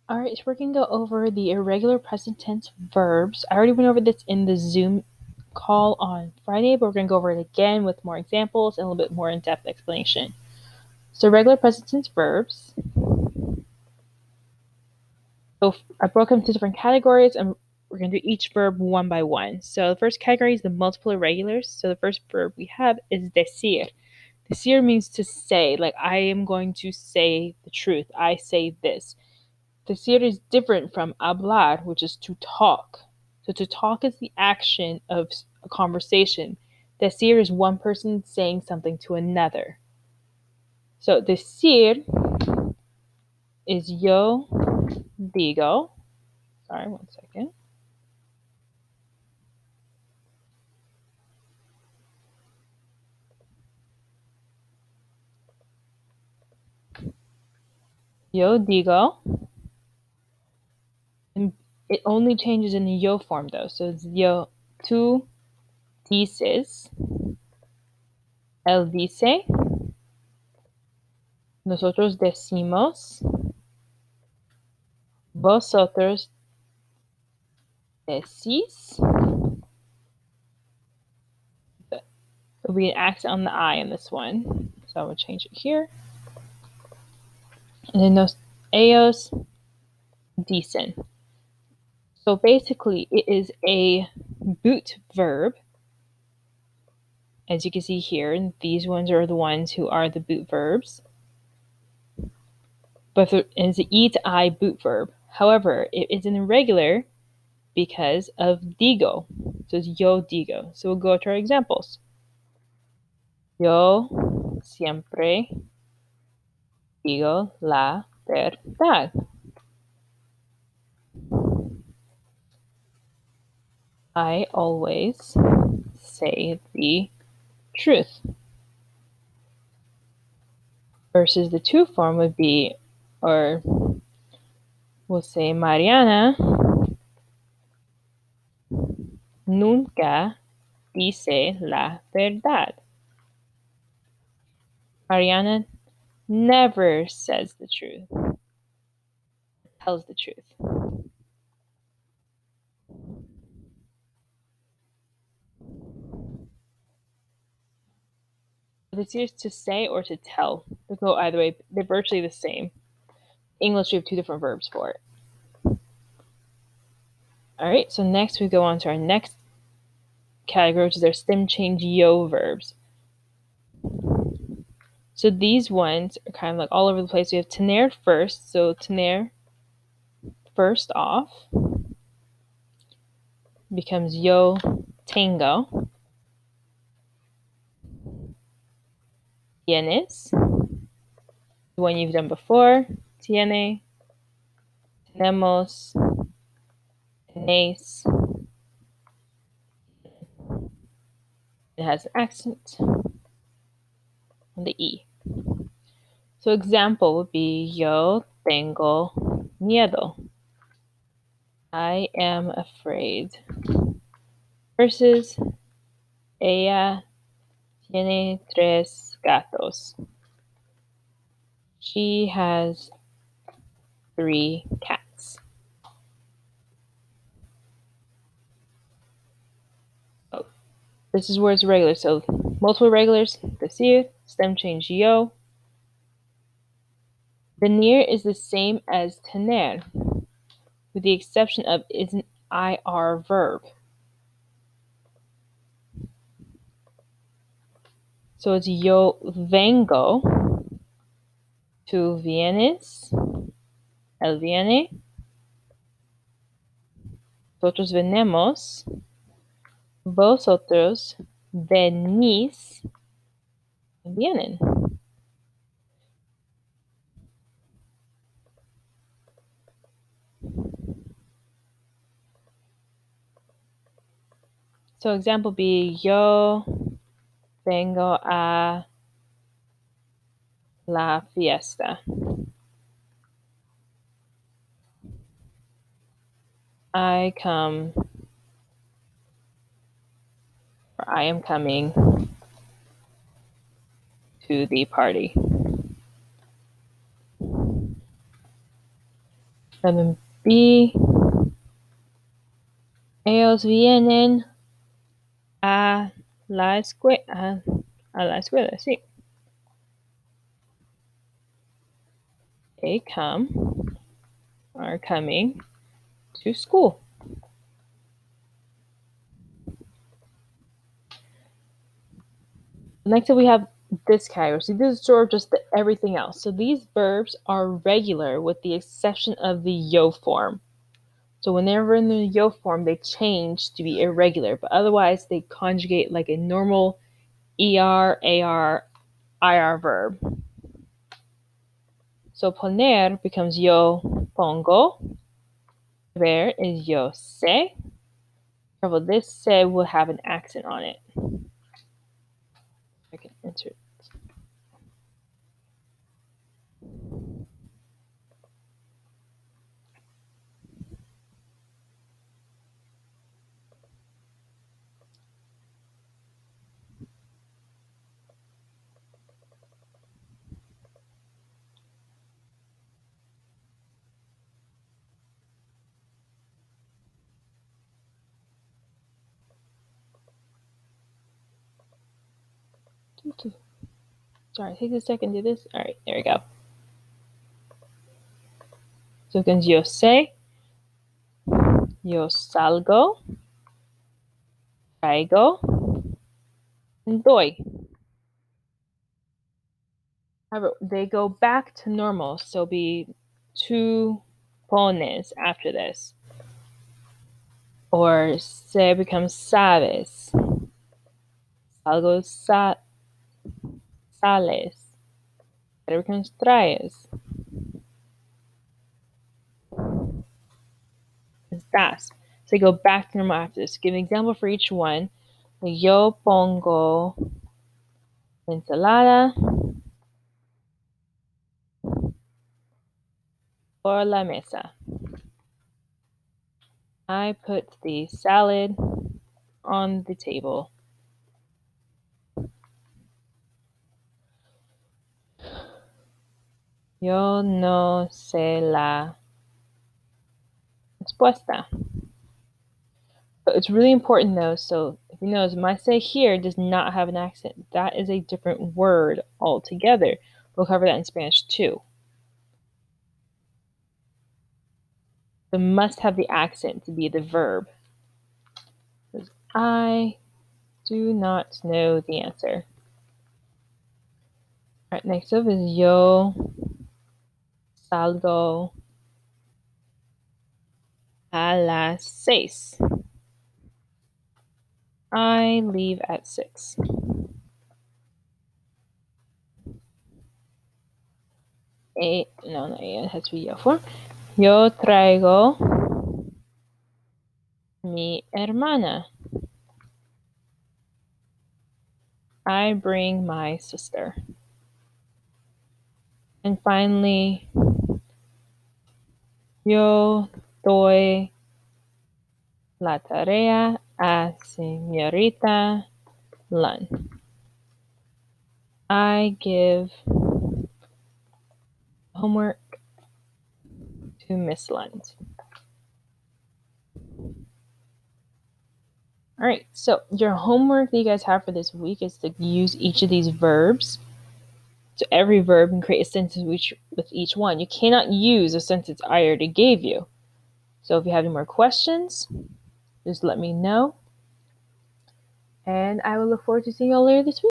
All right, so we're going to go over the irregular present tense verbs. I already went over this in the Zoom call on Friday, but we're going to go over it again with more examples and a little bit more in-depth explanation. So regular present tense verbs. So I broke them into different categories, and we're going to do each verb one by one. So the first category is the multiple irregulars. So the first verb we have is decir. Decir means to say, like I am going to say the truth. I say this. Decir is different from hablar, which is to talk. So to talk is the action of a conversation. Decir is one person saying something to another. So decir is yo digo. Sorry, one second. Yo digo. And it only changes in the yo form though. So it's yo, tú dices, él dice, nosotros decimos, vosotros decís. There'll be an accent on the I in this one. So I'm going to change it here. And then ellos dicen. So basically, it is a boot verb. As you can see here, these ones are the ones who are the boot verbs. But it's an E to I boot verb. However, it is an irregular because of digo. So it's yo digo. So we'll go to our examples. Yo siempre digo la verdad. I always say the truth. Versus the to form would be, or we'll say Mariana nunca dice la verdad. Mariana never says the truth, tells the truth. It's used to say or to tell. They go either way. They're virtually the same. English, we have two different verbs for it. All right, so next we go on to our next category, which is our stem change yo verbs. So these ones are kind of like all over the place. We have tener first. So tener, first off, becomes yo tengo. Tienes, the one you've done before. Tiene, tenemos, tenéis. It has an accent on the E. So example would be yo tengo miedo. I am afraid. Versus ella tiene tres gatos. She has 3 cats. Oh, this is where it's regular. So multiple regulars, decir, stem change yo. Venir is the same as tener, with the exception of it's an IR verb. So it's yo vengo, tú vienes, él viene, nosotros venemos, vosotros venís, vienen. So example be yo vengo a la fiesta. I come, or I am coming to the party. Letter B. Ellos vienen a la escuela, sí. They are coming to school. Next up we have this category. So this is sort of just everything else. So these verbs are regular with the exception of the yo form. So whenever in the yo form, they change to be irregular, but otherwise they conjugate like a normal ER, AR, IR verb. So poner becomes yo pongo. Ver is yo sé. Careful, this sé will have an accent on it. I can insert. Sorry, take a second to do this. All right, there we go. So it becomes yo sé, yo salgo, traigo, and doy. However, they go back to normal, so be two pones after this. Or se becomes sabes. Salgo sales. It becomes traes. It's das. So they go back to normal after this. Give an example for each one. Yo pongo ensalada por la mesa. I put the salad on the table. Yo no sé la respuesta. But it's really important though, so if you notice, my say here does not have an accent. That is a different word altogether. We'll cover that in Spanish too. It must have the accent to be the verb. I do not know the answer. All right, next up is yo salgo a las 6. I leave at 6. No, not yet. It has to be yo form. Yo traigo mi hermana. I bring my sister. And finally, yo doy la tarea a señorita Lund. I give homework to Miss Lund. All right, so your homework that you guys have for this week is to use each of these verbs. So every verb and create a sentence with each one. You cannot use a sentence I already gave you. So if you have any more questions, just let me know. And I will look forward to seeing you all later this week.